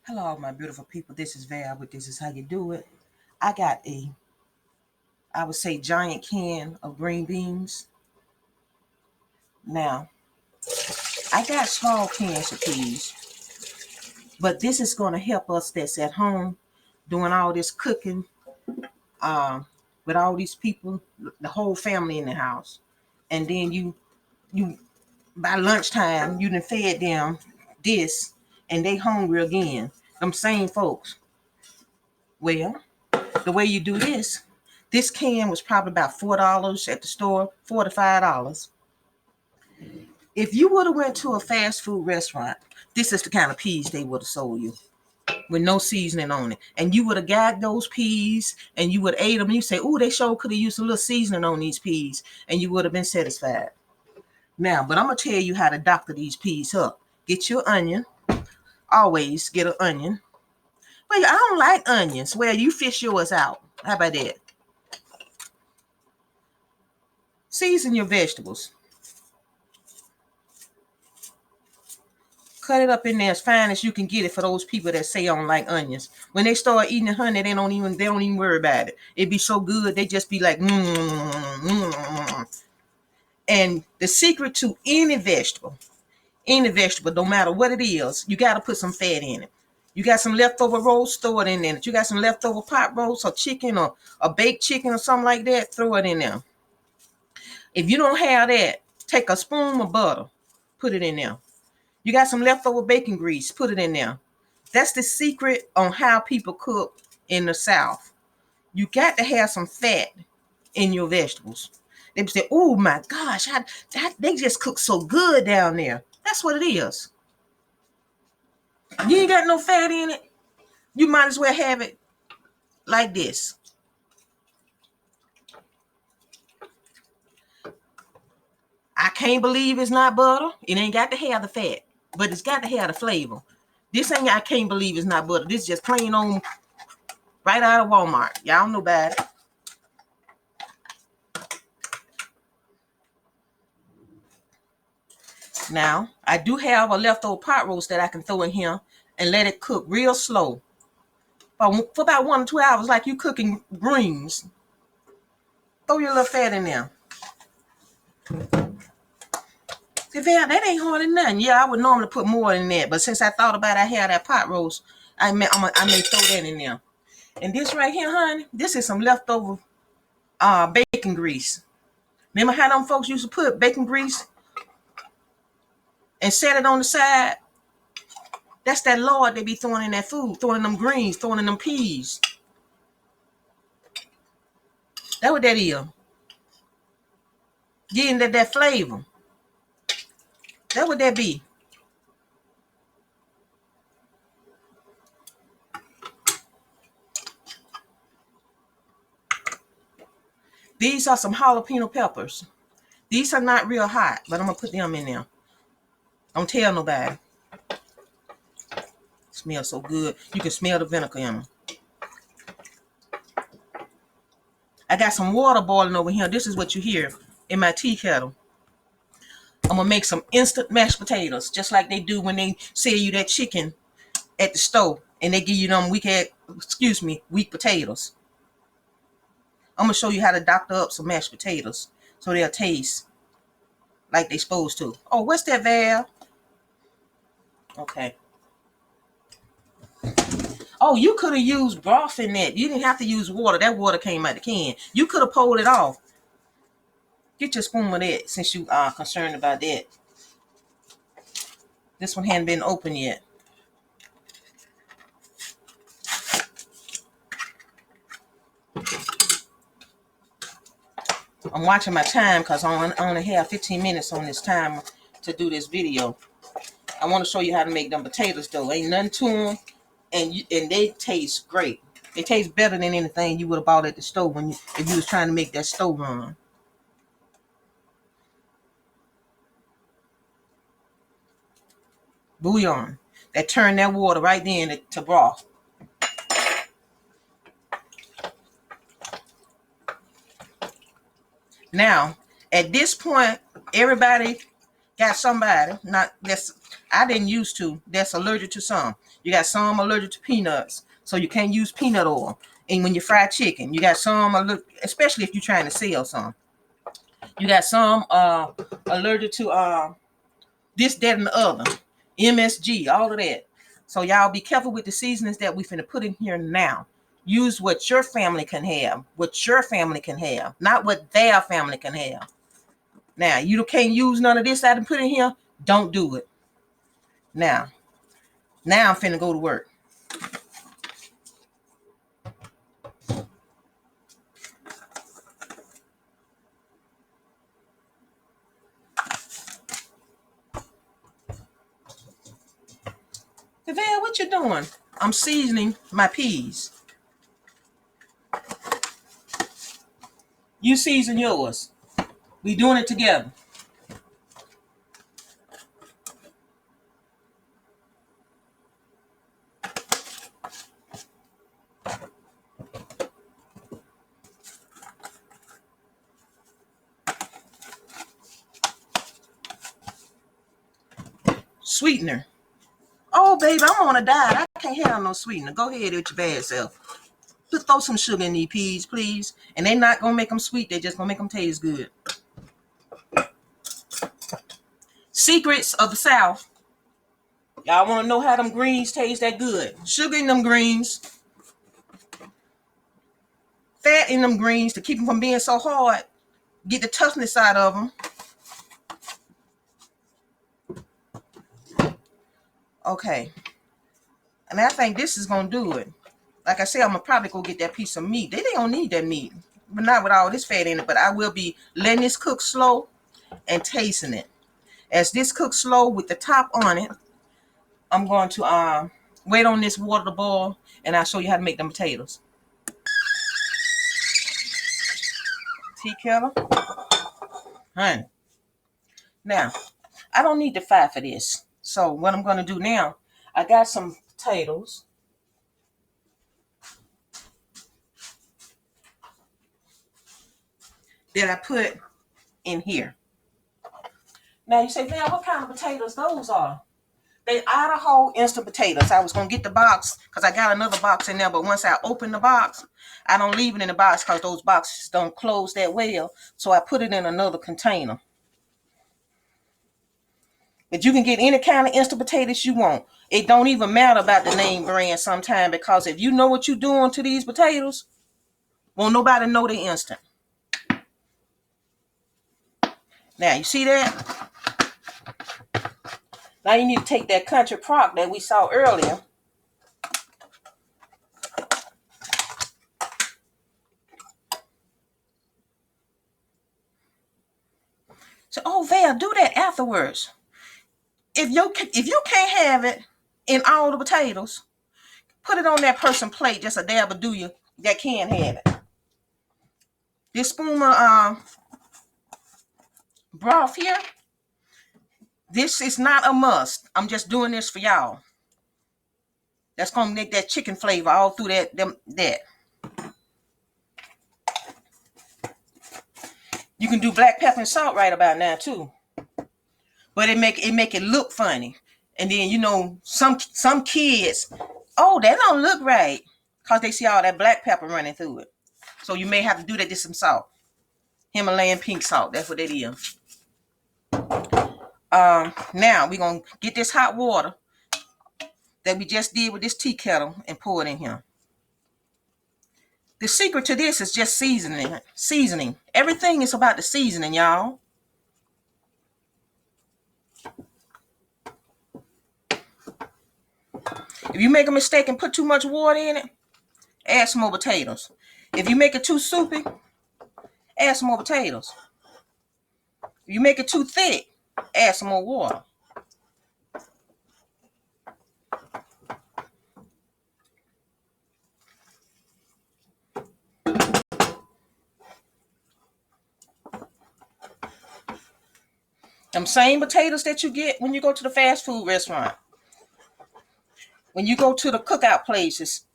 Hello, my beautiful people. This is Val with This Is How You Do It. I got I would say, giant can of green beans. Now, I got small cans of peas, but this is going to help us that's at home doing all this cooking um, with all these people, the whole family in the house. And then you by lunchtime, you done fed them this, and they hungry again. Them same folks. Well, the way you do this can was probably about $4 at the store, $4 to $5. If you would have went to a fast food restaurant, this is the kind of peas they would have sold you with no seasoning on it. And you would have got those peas and you would have ate them and you say, oh, they sure could have used a little seasoning on these peas, and you would have been satisfied. Now, but I'm going to tell you how to doctor these peas up. Get your onion. Always get an onion. But I don't like onions. Well, you fish yours out. How about that? Season your vegetables. Cut it up in there as fine as you can get it for those people that say I don't like onions. When they start eating the honey, they don't even worry about it. It be so good, they just be like, And the secret to any vegetable, no matter what it is, you got to put some fat in it. You got some leftover roast, throw it in there. If you got some leftover pot roast or chicken or a baked chicken or something like that, throw it in there. If you don't have that, take a spoon of butter, put it in there. You got some leftover bacon grease, put it in there. That's the secret on how people cook in the South. You got to have some fat in your vegetables. They say, oh my gosh, they just cook so good down there. That's what it is. You ain't got no fat in it. You might as well have it like this. I can't believe it's not butter. It ain't got to have the fat, but it's got to have the flavor. This ain't, I can't believe it's not butter. This is just plain on right out of Walmart. Y'all know about it. Now, I do have a leftover pot roast that I can throw in here and let it cook real slow for about 1 or 2 hours, like you cooking greens. Throw your little fat in there. Say, Val, that ain't hard enough. Yeah, I would normally put more in that, but since I thought about it, I had that pot roast, I may throw that in there. And this right here, honey, this is some leftover bacon grease. Remember how them folks used to put bacon grease and set it on the side? That's that lard they be throwing in that food, throwing in them greens, throwing in them peas. That's what that is. Getting that flavor. That what that be. These are some jalapeno peppers. These are not real hot, but I'm going to put them in there. Don't tell nobody. Smells so good. You can smell the vinegar in them. I got some water boiling over here. This is what you hear in my tea kettle. I'm going to make some instant mashed potatoes, just like they do when they sell you that chicken at the store and they give you them weak potatoes. I'm going to show you how to doctor up some mashed potatoes so they'll taste like they supposed to. Oh, what's that, Val? Okay. Oh, you could have used broth in that. You didn't have to use water. That water came out the can. You could have pulled it off. Get your spoon with that since you are concerned about that. This one hadn't been opened yet. I'm watching my time because I only have 15 minutes on this time to do this video. I want to show you how to make them potatoes though. Ain't nothing to them, and they taste great. They taste better than anything you would have bought at the store if you was trying to make that stove run. Bouillon. That turned that water right then to broth. Now, at this point, everybody got somebody, not that's I didn't used to, that's allergic to some. You got some allergic to peanuts, so you can't use peanut oil. And when you fry chicken, you got some especially if you're trying to sell some. You got some allergic to this, that, and the other. MSG, all of that. So y'all be careful with the seasonings that we finna put in here now. Use what your family can have, what your family can have, not what their family can have. Now, you can't use none of this I done put in here. Don't do it. Now I'm finna go to work. Val, what you doing? I'm seasoning my peas. You season yours. We doing it together. Sweetener. Oh, baby, I'm on a diet. I can't have no sweetener. Go ahead with your bad self. Throw some sugar in these peas, please. And they're not going to make them sweet. They're just going to make them taste good. Secrets of the South. Y'all want to know how them greens taste that good? Sugar in them greens. Fat in them greens to keep them from being so hard. Get the toughness out of them. Okay. And I think this is going to do it. Like I said, I'm going to probably go get that piece of meat. They don't need that meat. But not with all this fat in it. But I will be letting this cook slow and tasting it. As this cooks slow with the top on it, I'm going to wait on this water to boil. And I'll show you how to make them potatoes. Tea kettle. Honey. Now, I don't need the fire for this. So what I'm going to do now, I got some potatoes. That I put in here. Now you say, man, what kind of potatoes those are? They Idaho instant potatoes. I was going to get the box because I got another box in there. But once I open the box, I don't leave it in the box because those boxes don't close that well. So I put it in another container. But you can get any kind of instant potatoes you want. It don't even matter about the name brand sometimes, because if you know what you're doing to these potatoes, won't nobody know they instant. Now, you see that? Now you need to take that country crock that we saw earlier. So, oh, Val, do that afterwards. If you can't have it in all the potatoes, put it on that person's plate, just a dab of do you that can have it. This spoon of broth here, this is not a must. I'm just doing this for y'all. That's gonna make that chicken flavor all through that. You can do black pepper and salt right about now too. But it make it look funny. And then, you know, some kids, oh, that don't look right, because they see all that black pepper running through it. So you may have to do that to some salt. Himalayan pink salt. That's what it is. Now we're going to get this hot water that we just did with this tea kettle and pour it in here. The secret to this is just seasoning. Everything is about the seasoning, y'all. If you make a mistake and put too much water in it, add some more potatoes. If you make it too soupy, add some more potatoes. If you make it too thick, add some more water. Them same potatoes that you get when you go to the fast food restaurant. When you go to the cookout places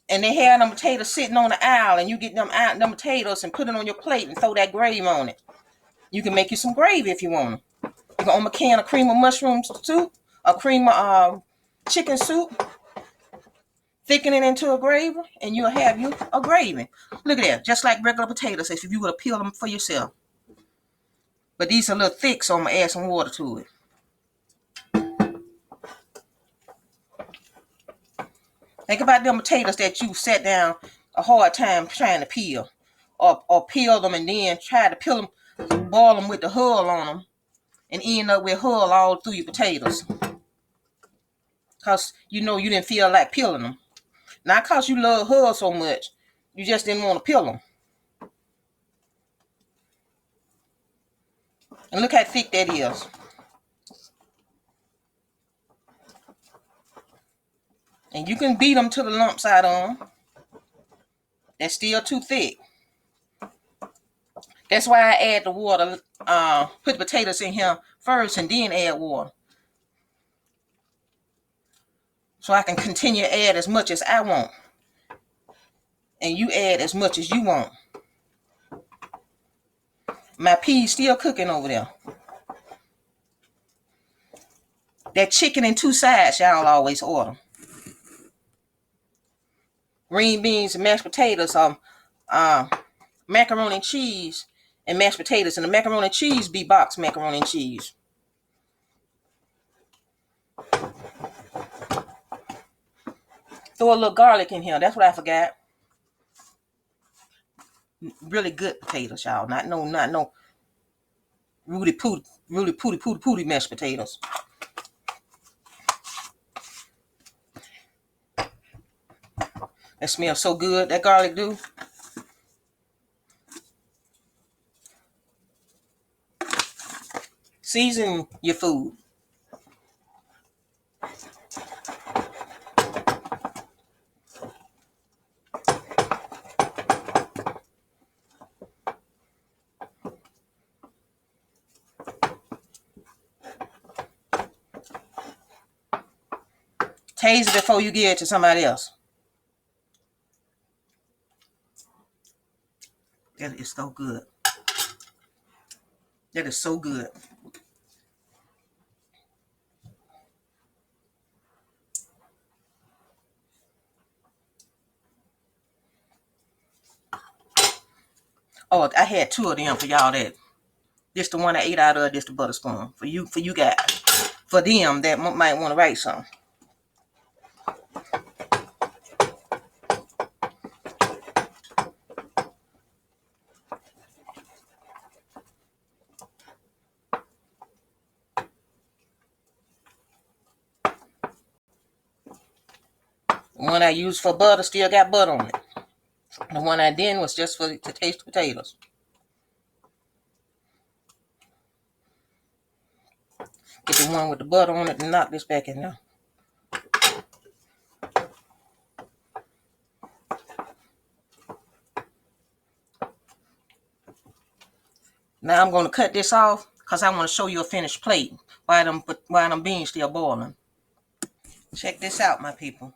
and they have them potatoes sitting on the aisle, and you get them potatoes and put it on your plate and throw that gravy on it. You can make you some gravy if you want them. You can own a can of cream of mushroom soup, a cream of chicken soup, thicken it into a gravy, and you'll have you a gravy. Look at that, just like regular potatoes, if you would have peeled them for yourself. But these are a little thick, so I'm going to add some water to it. Think about them potatoes that you sat down a hard time trying to peel. Or peel them and then try to peel them, boil them with the hull on them, and end up with hull all through your potatoes. Because you know you didn't feel like peeling them. Not because you love hull so much. You just didn't want to peel them. And look how thick that is. And you can beat them to the lumps out of them. That's still too thick. That's why I add the water, put the potatoes in here first and then add water. So I can continue to add as much as I want. And you add as much as you want. My peas still cooking over there. That chicken in 2 sides, y'all always order. Green beans and mashed potatoes, macaroni and cheese and mashed potatoes. And the macaroni and cheese be boxed macaroni and cheese. Throw a little garlic in here. That's what I forgot. Really good potatoes, y'all. Not no Rudy pooty mashed potatoes. That smells so good, that garlic do. Season your food. Taste it before you give it to somebody else. That is so good. That is so good. Oh, I had 2 of them for y'all. That this the one I ate out of. This the butter spoon for you guys. For them that might want to write something. The one I used for butter still got butter on it. The one I did was just to taste the potatoes. Get the one with the butter on it and knock this back in there. Now I'm going to cut this off because I want to show you a finished plate while them beans still boiling. Check this out, my people.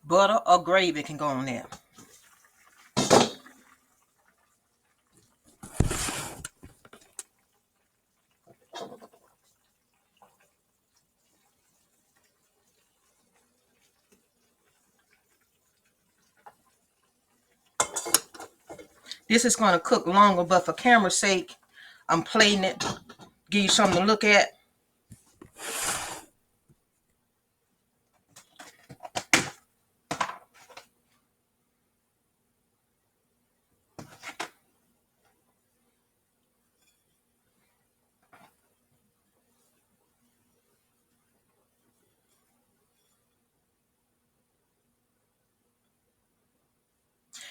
Butter or gravy can go on there. This is going to cook longer, but for camera's sake, I'm plating it. Give you something to look at.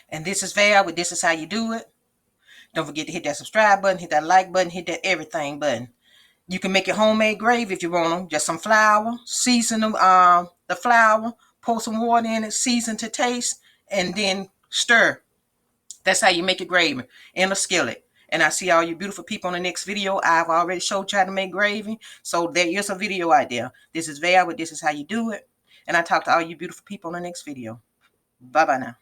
And this is Val with This Is How You Do It. Don't forget to hit that subscribe button, hit that like button, hit that everything button. You can make your homemade gravy if you want them. Just some flour, season them, the flour, pour some water in it, season to taste, and then stir. That's how you make your gravy in a skillet. And I see all you beautiful people on the next video. I've already showed you how to make gravy. So there is a video out there. This is Val with This Is How You Do It. And I talk to all you beautiful people in the next video. Bye-bye now.